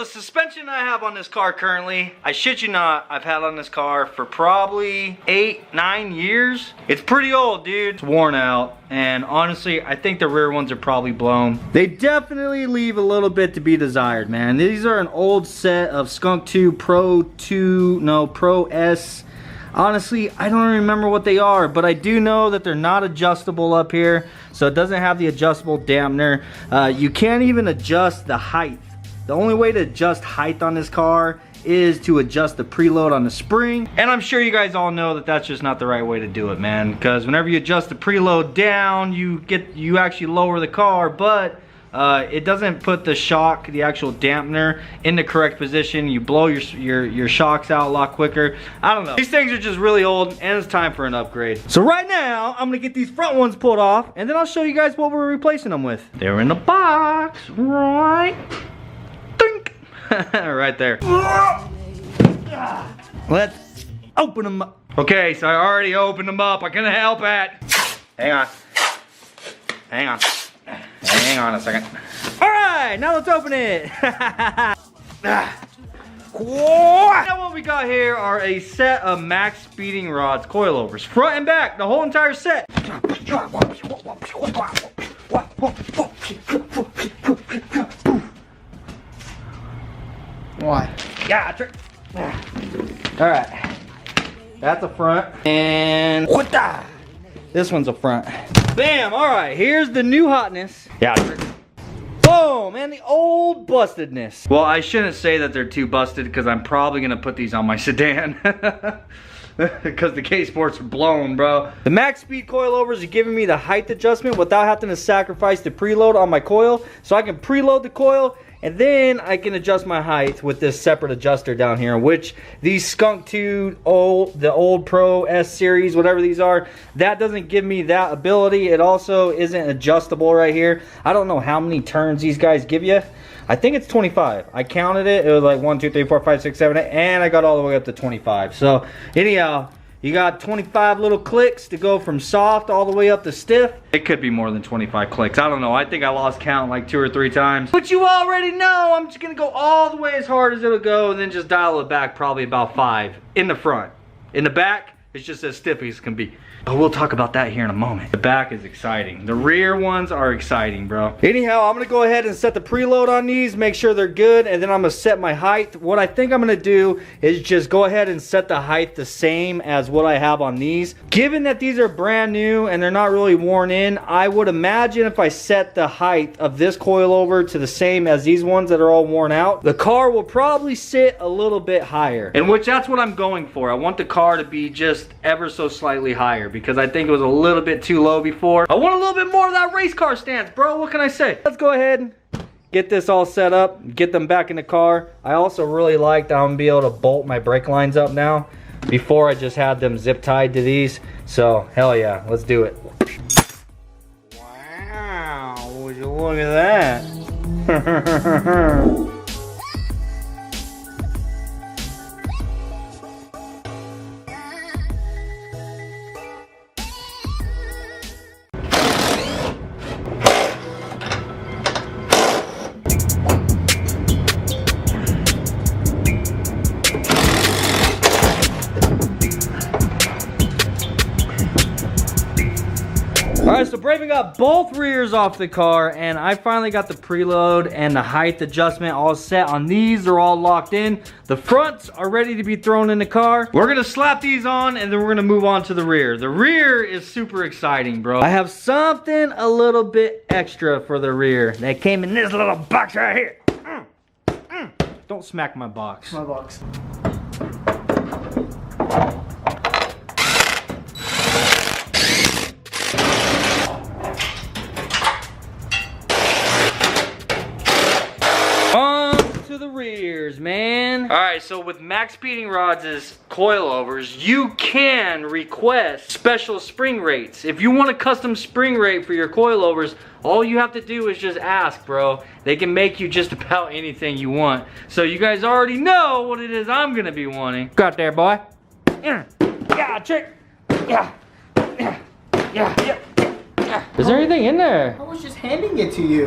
the suspension I have on this car currently, I shit you not, I've had on this car for probably 8-9 years. It's pretty old, dude. It's worn out, and honestly, I think the rear ones are probably blown. They definitely leave a little bit to be desired, man. These are an old set of Skunk 2 Pro S. Honestly, I don't remember what they are, but I do know that they're not adjustable up here, so it doesn't have the adjustable dampener. You can't even adjust the height. The only way to adjust height on this car is to adjust the preload on the spring, and I'm sure you guys all know that that's just not the right way to do it, man, because whenever you adjust the preload down, you actually lower the car, but it doesn't put the shock, the actual dampener, in the correct position. You blow your shocks out a lot quicker. I don't know. These things are just really old, and it's time for an upgrade. So right now, I'm gonna get these front ones pulled off, and then I'll show you guys what we're replacing them with. They're in the box, right? Dink! Right there. Let's open them up. Okay, so I already opened them up. I couldn't help it. Hang on. Hang on. Hang on a second. All right, now let's open it. Now what we got here are a set of Maxpeedingrods coilovers, front and back, the whole entire set. What? Yeah, trick. All right, that's a front, and this one's a front. Bam! All right, here's the new hotness. Yeah. Boom! And the old bustedness. Well, I shouldn't say that they're too busted because I'm probably gonna put these on my sedan. Because the K-Sports are blown, bro. The Maxpeed coilovers are giving me the height adjustment without having to sacrifice the preload on my coil. So I can preload the coil, and then I can adjust my height with this separate adjuster down here, which these Skunk 2 the old Pro S series, whatever these are, that doesn't give me that ability. It also isn't adjustable right here. I don't know how many turns these guys give you. I think it's 25. I counted it. It was like 1, 2, 3, 4, 5, 6, 7, 8, and I got all the way up to 25. So anyhow, you got 25 little clicks to go from soft all the way up to stiff. It could be more than 25 clicks. I don't know. I think I lost count like 2 or 3 times. But you already know I'm just going to go all the way as hard as it'll go and then just dial it back probably about 5 in the front. In the back, it's just as stiff as it can be. But we'll talk about that here in a moment. The back is exciting. The rear ones are exciting, bro. Anyhow, I'm gonna go ahead and set the preload on these, make sure they're good, and then I'm gonna set my height. What I think I'm gonna do is just go ahead and set the height the same as what I have on these. Given that these are brand new and they're not really worn in, I would imagine if I set the height of this coilover to the same as these ones that are all worn out, the car will probably sit a little bit higher. In which that's what I'm going for. I want the car to be just ever so slightly higher, because I think it was a little bit too low before. I want a little bit more of that race car stance, bro. What can I say? Let's go ahead and get this all set up, get them back in the car. I also really like that I'm gonna be able to bolt my brake lines up now. Before I just had them zip tied to these. So hell yeah, let's do it. Wow, would you look at that? Alright, so Braven got both rears off the car, and I finally got the preload and the height adjustment all set on these. They're all locked in. The fronts are ready to be thrown in the car. We're gonna slap these on, and then we're gonna move on to the rear. The rear is super exciting, bro. I have something a little bit extra for the rear. That came in this little box right here. Don't smack my box. My box. Man. Alright, so with Maxpeedingrods' coilovers, you can request special spring rates. If you want a custom spring rate for your coilovers, all you have to do is just ask, bro. They can make you just about anything you want. So you guys already know what it is I'm gonna be wanting. Got there, boy. Yeah, chick. Yeah. Is there anything in there? I was just handing it to you.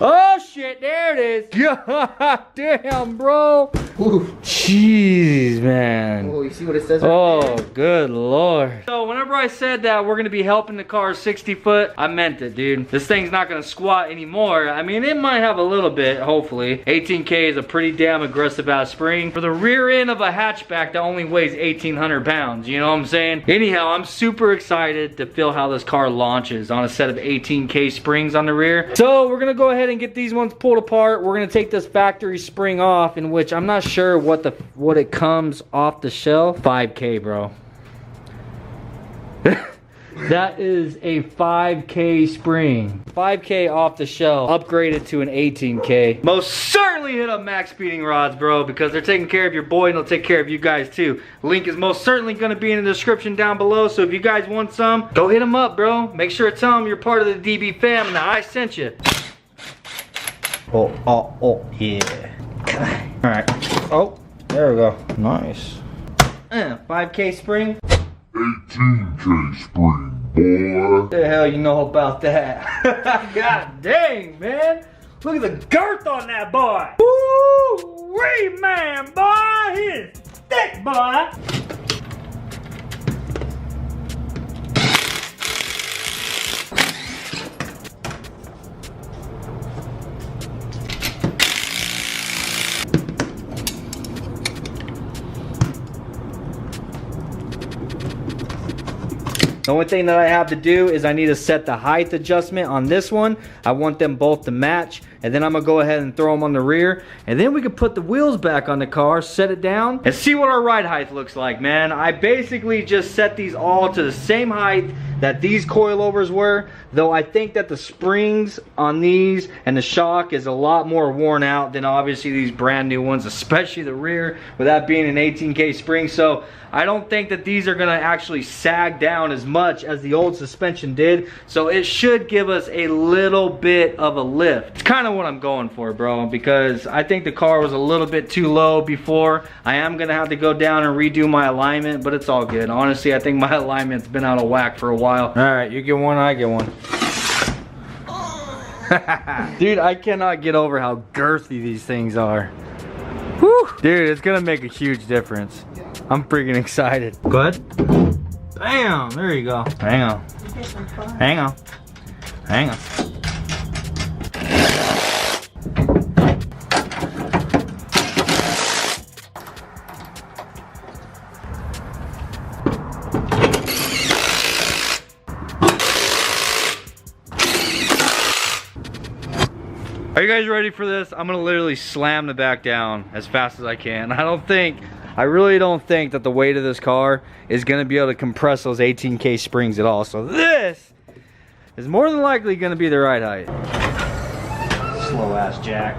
Oh shit, there it is. God damn, bro. Ooh. Jeez, man. Oh, you see what it says right Oh, there? good lord. So whenever I said that we're gonna be helping the car 60 foot, I meant it, dude. This thing's not gonna squat anymore. I mean, it might have a little bit, hopefully. 18K is a pretty damn aggressive ass spring for the rear end of a hatchback that only weighs 1,800 pounds. You know what I'm saying? Anyhow, I'm super excited to feel how this car launches on a set of 18K springs on the rear. So we're gonna go ahead and get these ones pulled apart. We're gonna take this factory spring off, in which I'm not sure what it comes off the shelf. 5K, bro. That is a 5K spring. 5K off the shelf, upgraded to an 18K. Most certainly hit up Maxpeedingrods, bro, because they're taking care of your boy and they'll take care of you guys too. Link is most certainly gonna be in the description down below, so if you guys want some, go hit them up, bro. Make sure to tell them you're part of the DB fam and that I sent you. Oh, yeah. All right. Oh, there we go. Nice. 5K spring. 18K spring, boy. What the hell you know about that? God dang, man. Look at the girth on that boy. Woo-wee, man, boy. He is thick, boy. The only thing that I have to do is I need to set the height adjustment on this one. I want them both to match, and then I'm gonna go ahead and throw them on the rear, and then we can put the wheels back on the car, set it down, and see what our ride height looks like, man. I basically just set these all to the same height that these coilovers were, though I think that the springs on these and the shock is a lot more worn out than obviously these brand new ones, especially the rear, with that being an 18K spring. So I don't think that these are gonna actually sag down as much as the old suspension did, so it should give us a little bit of a lift. It's kind of what I'm going for, bro, because I think the car was a little bit too low before. I am gonna have to go down and redo my alignment, but it's all good. Honestly, I think my alignment's been out of whack for a while. All right, you get one, I get one. Dude, I cannot get over how girthy these things are. Whew. Dude, it's gonna make a huge difference. I'm freaking excited. Go ahead. Bam, there you go. Hang on. Hang on. Hang on. Are you guys ready for this? I'm gonna literally slam the back down as fast as I can. I really don't think that the weight of this car is gonna be able to compress those 18K springs at all. So this is more than likely gonna be the right height. Slow ass Jack.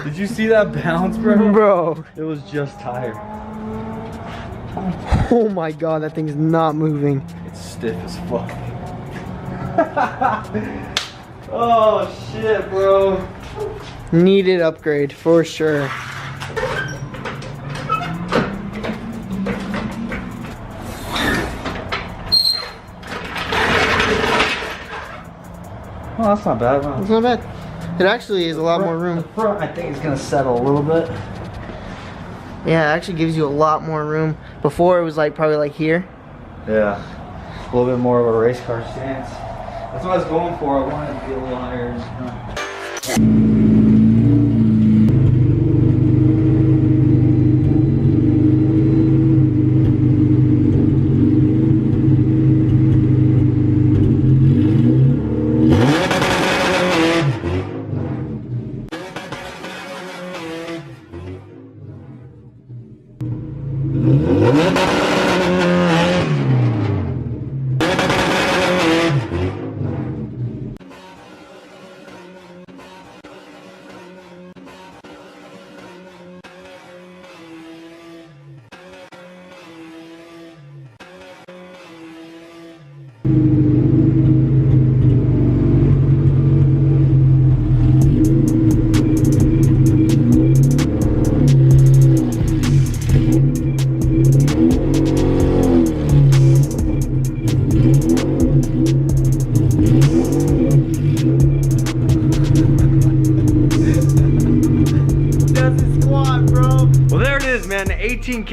Did you see that bounce, bro? Bro. It was just tired. Oh my god, that thing's not moving. It's stiff as fuck. Oh shit, bro. Needed upgrade for sure. Oh, that's not bad, huh? It's not bad. It actually is a lot more room. The front, I think, is gonna settle a little bit. Yeah, it actually gives you a lot more room. Before it was like probably like here. Yeah, a little bit more of a race car stance. That's what I was going for. I wanted to be a little higher.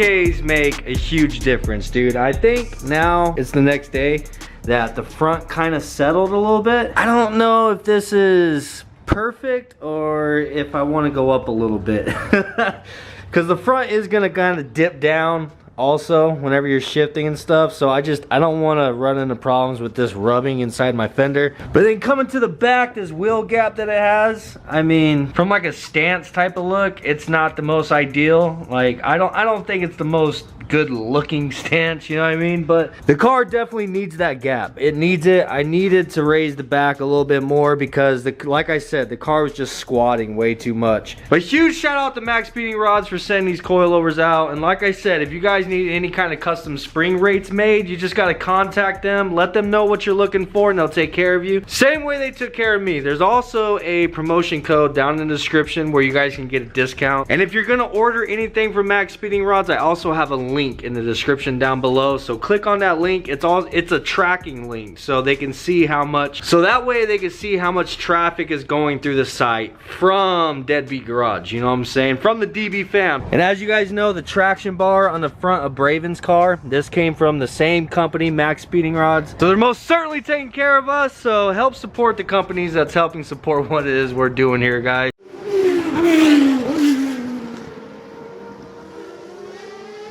10Ks make a huge difference, dude. I think now it's the next day that the front kind of settled a little bit. I don't know if this is perfect or if I want to go up a little bit. Because the front is going to kind of dip down also whenever you're shifting and stuff, so I don't want to run into problems with this rubbing inside my fender. But then coming to the back, this wheel gap that it has, I mean, from like a stance type of look, it's not the most ideal. Like I don't think it's the most good looking stance, you know what I mean? But the car definitely needs that gap. It needs it. I needed to raise the back a little bit more because like I said, the car was just squatting way too much. But huge shout out to Maxpeedingrods for sending these coilovers out. And like I said, if you guys need any kind of custom spring rates made, you just got to contact them, let them know what you're looking for, and they'll take care of you. Same way they took care of me. There's also a promotion code down in the description where you guys can get a discount. And if you're gonna order anything from Maxpeedingrods, I also have a link in the description down below, so click on that link. It's a tracking link, so they can see how much, so that way they can see how much traffic is going through the site from Deadbeat Garage, you know what I'm saying, from the DB fam. And as you guys know, the traction bar on the front of Braven's car, this came from the same company, Maxpeedingrods, so they're most certainly taking care of us. So help support the companies that's helping support what it is we're doing here, guys.